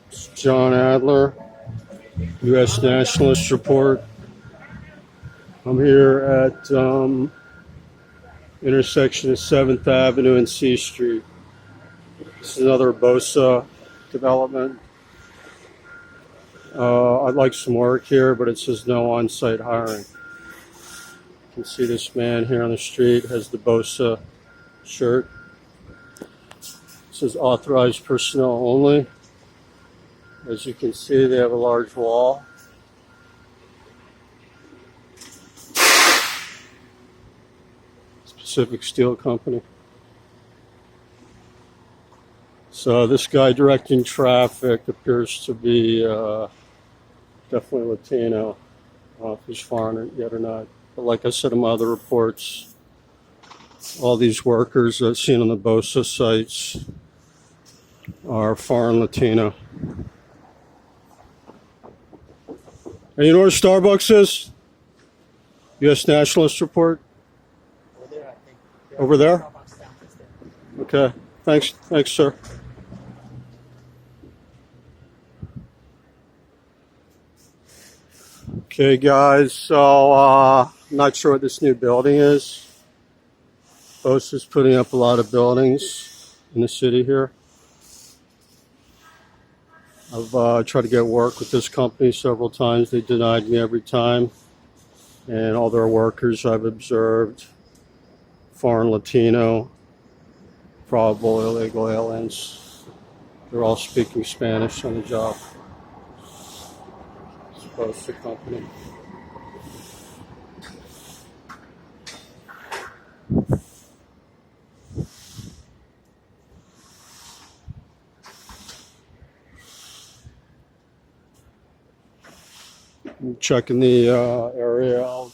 It's John Adler, U.S. Nationalist Report. I'm here at intersection of 7th Avenue and C Street. This is another Bosa development. I'd like some work here, but it says no on-site hiring. You can see this man here on the street has the Bosa shirt. It says authorized personnel only. As you can see, they have a large wall. Pacific Steel Company. So this guy directing traffic appears to be definitely Latino. I don't know if he's foreign yet or not. But like I said in my other reports, all these workers I've seen on the Bosa sites are foreign Latino. And you know where Starbucks is? U.S. Nationalist Report? Over there, I think. Over there? Okay. Thanks, sir. Okay, guys. So I'm not sure what this new building is. Bosa's putting up a lot of buildings in the city here. I've tried to get work with this company several times. They denied me every time. And all their workers I've observed, foreign Latino, probable illegal aliens. They're all speaking Spanish on the job. It's Bosa company. I'm checking the area out.